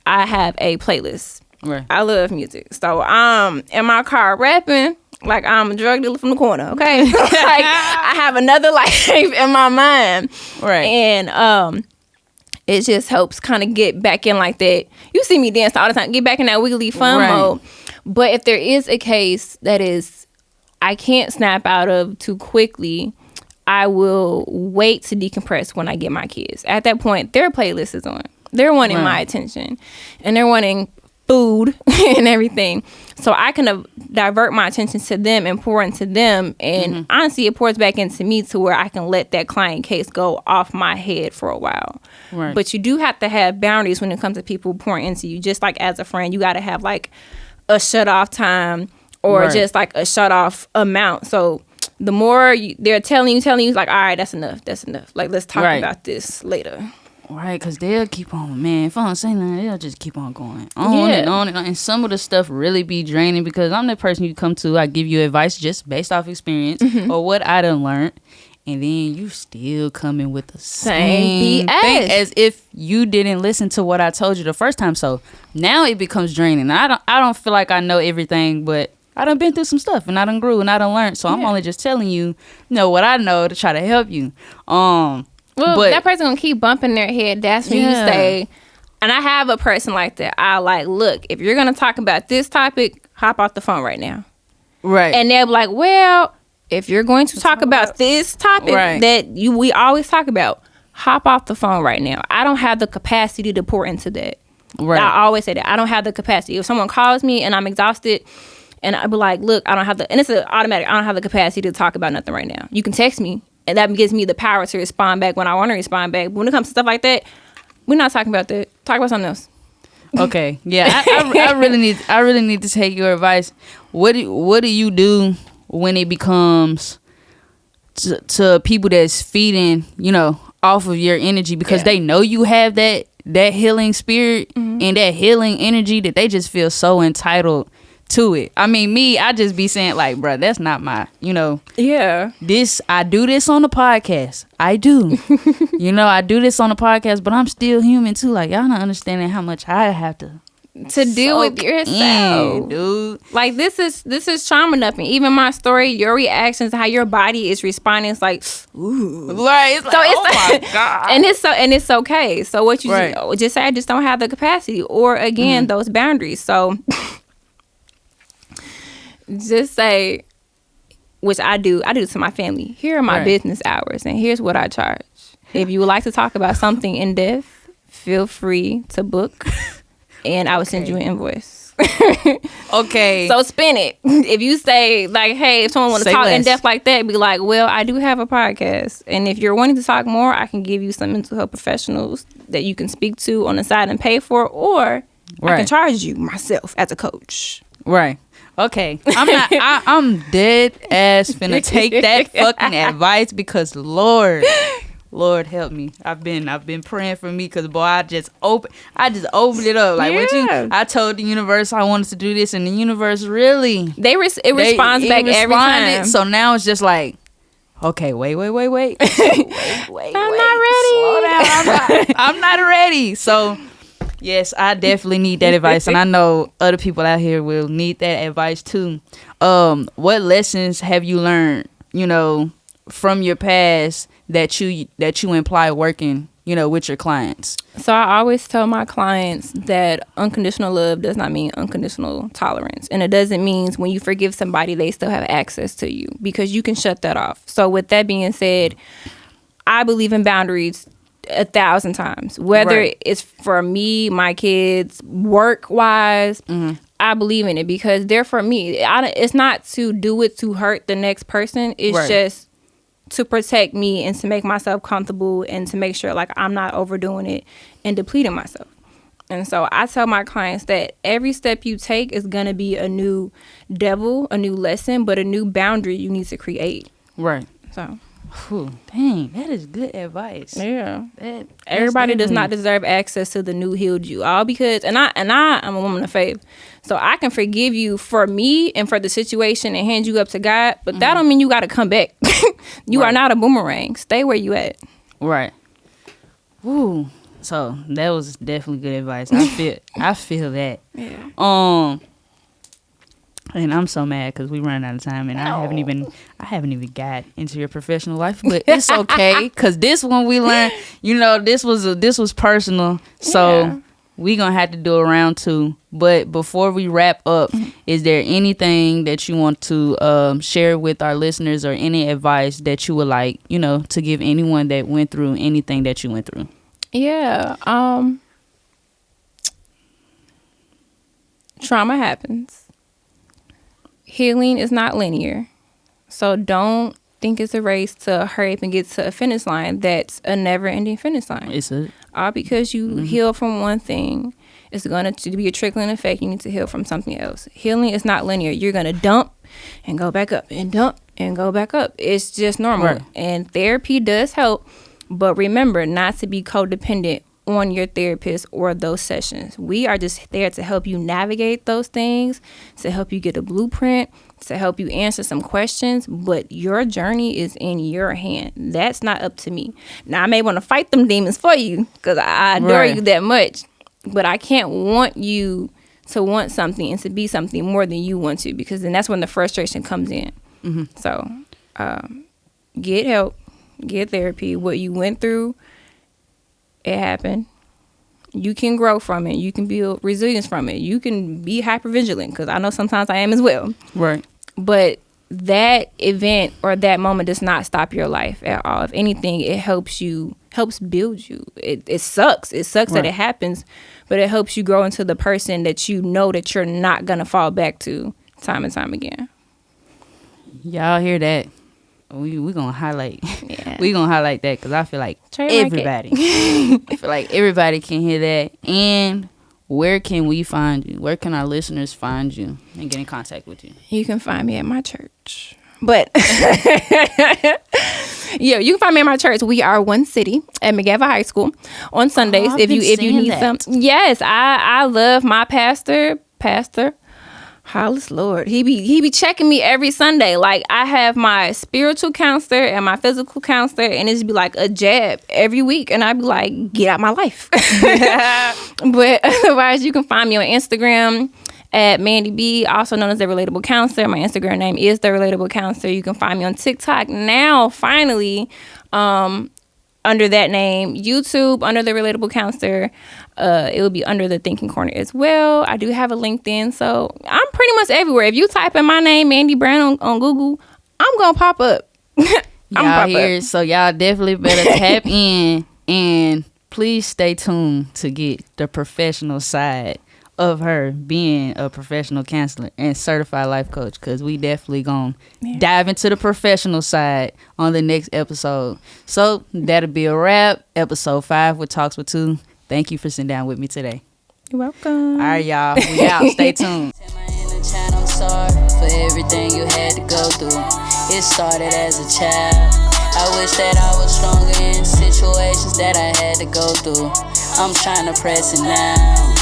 S3: I have a playlist. Right. I love music. So I'm in my car rapping like I'm a drug dealer from the corner, okay? Like I have another life in my mind. Right. And it just helps kind of get back in like that. You see me dance all the time. Get back in that wiggly fun mode. But if there is a case that is I can't snap out of too quickly, I will wait to decompress when I get my kids. At that point, their playlist is on. They're wanting my attention, and they're wanting food and everything. So I can divert my attention to them and pour into them. And honestly, it pours back into me to where I can let that client case go off my head for a while. Right. But you do have to have boundaries when it comes to people pouring into you. Just like as a friend, you got to have like a shut off time or just like a shut off amount. So the more they're telling you like, all right, that's enough. Like, let's talk about this later.
S2: Right, because they'll keep on, man. If I don't say nothing, they'll just keep on going on and on and on. And some of the stuff really be draining, because I'm the person you come to. I give you advice just based off experience or what I done learned. And then you still coming with the same thing as if you didn't listen to what I told you the first time. So now it becomes draining. I don't feel like I know everything, but I done been through some stuff, and I done grew, and I done learned. So I'm only just telling you, what I know to try to help you.
S3: Well, but that person gonna keep bumping their head. That's when you say, and I have a person like that. I like, look, if you're gonna talk about this topic, hop off the phone right now. Right. And they'll be like, well, if you're going to talk about this topic that we always talk about, hop off the phone right now. I don't have the capacity to pour into that. Right. I always say that. I don't have the capacity. If someone calls me and I'm exhausted, and I be like, look, I don't have the, and it's an automatic, I don't have the capacity to talk about nothing right now. You can text me, and that gives me the power to respond back when I want to respond back. But when it comes to stuff like that, we're not talking about that. Talk about something else.
S2: Okay. Yeah. I really need to take your advice. What do you do when it becomes to people that's feeding, off of your energy because they know you have that healing spirit and that healing energy that they just feel so entitled to it. I mean, I just be saying like, bro, that's not my, this, I do this on the podcast. I do. I do this on the podcast, but I'm still human too. Like, y'all not understanding how much I have to
S3: deal with yourself,
S2: dude.
S3: Like, this is trauma dumping. Even my story, your reactions, how your body is responding, it's like, ooh,
S2: right? It's like, oh my god,
S3: and it's okay. So what you just say, I just don't have the capacity, or again, those boundaries. So just say, which I do to my family. Here are my business hours, and here's what I charge. If you would like to talk about something in depth, feel free to book. And I will send you an invoice.
S2: Okay.
S3: So spin it. If you say, like, hey, if someone wants to talk in depth like that, be like, well, I do have a podcast. And if you're wanting to talk more, I can give you some mental health professionals that you can speak to on the side and pay for. Or I can charge you myself as a coach.
S2: Right. Okay. I'm dead ass finna take that fucking advice because Lord help me. I've been praying for me because boy, I just opened it up. Like I told the universe I wanted to do this, and the universe really
S3: it responds back every time.
S2: So now it's just like, okay, wait. I'm not ready.
S3: Slow
S2: down. I'm not ready. So yes, I definitely need that advice, and I know other people out here will need that advice too. What lessons have you learned, from your past that you imply working, with your clients?
S3: So I always tell my clients that unconditional love does not mean unconditional tolerance. And it doesn't mean when you forgive somebody, they still have access to you, because you can shut that off. So with that being said, I believe in boundaries 1,000 times, whether it's for me, my kids, work-wise. I believe in it because they're for me. It's not to do it to hurt the next person. It's just to protect me and to make myself comfortable and to make sure like I'm not overdoing it and depleting myself. And so I tell my clients that every step you take is going to be a new devil, a new lesson, but a new boundary you need to create.
S2: Right.
S3: So.
S2: Whew, dang, that is good advice.
S3: Yeah. Everybody does not deserve access to the new healed you. All because, and I'm a woman of faith. So I can forgive you for me and for the situation and hand you up to God, but that don't mean you got to come back. You are not a boomerang. Stay where you at.
S2: Right. Ooh. So that was definitely good advice. I feel that.
S3: Yeah.
S2: And I'm so mad because we run out of time, and I haven't even got into your professional life, but it's okay because this one we learned, this was personal, so we gonna have to do a round 2. But before we wrap up, is there anything that you want to share with our listeners, or any advice that you would like, to give anyone that went through anything that you went through?
S3: Yeah. Trauma happens. Healing is not linear. So don't think it's a race to hurry up and get to a finish line. That's a never-ending finish line. All because you heal from one thing, it's going to be a trickling effect. You need to heal from something else. Healing is not linear. You're going to dump and go back up and dump and go back up. It's just normal. Right. And therapy does help. But remember not to be codependent on your therapist or those sessions. We are just there to help you navigate those things, to help you get a blueprint, to help you answer some questions, but your journey is in your hand. That's not up to me. Now, I may want to fight them demons for you because I adore you that much, but I can't want you to want something and to be something more than you want to, because then that's when the frustration comes in. So get help, get therapy. What you went through, it happened. You can grow from it. You can build resilience from it. You can be hypervigilant, because I know sometimes I am as well.
S2: Right.
S3: But that event or that moment does not stop your life at all. If anything, it helps build you. It sucks. It sucks that it happens, but it helps you grow into the person that you know that you're not going to fall back to time and time again.
S2: Y'all hear that? We gonna highlight. Yeah. We gonna highlight that because I feel like everybody. I feel like everybody can hear that. And where can we find you? Where can our listeners find you and get in contact with you?
S3: You can find me at my church. But yeah, you can find me at my church. We are one city at McGavock High School on Sundays. If you need some, yes, I love my pastor. Hollis Lord, he be checking me every Sunday. Like, I have my spiritual counselor and my physical counselor, and it's be like a jab every week, and I be like, get out my life. But otherwise, you can find me on Instagram at Mandii B, also known as the Relatable Counselor. My Instagram name is the Relatable Counselor. You can find me on TikTok now, finally, under that name. YouTube under the Relatable Counselor. It will be under the Thinking Corner as well. I do have a LinkedIn, so I'm pretty much everywhere. If you type in my name, Mandii Brown, on Google, I'm gonna pop up.
S2: Y'all here, so y'all definitely better tap in, and please stay tuned to get the professional side of her being a professional counselor and certified life coach, because we definitely gonna dive into the professional side on the next episode. So that'll be a wrap. Episode 5 with Talks with 2. Thank you for sitting down with me today.
S3: You're welcome.
S2: All right, y'all. We out. Stay tuned.
S1: I'm sorry for everything you had to go through. It started as a child. I wish that I was stronger in situations that I had to go through. I'm trying to press it now.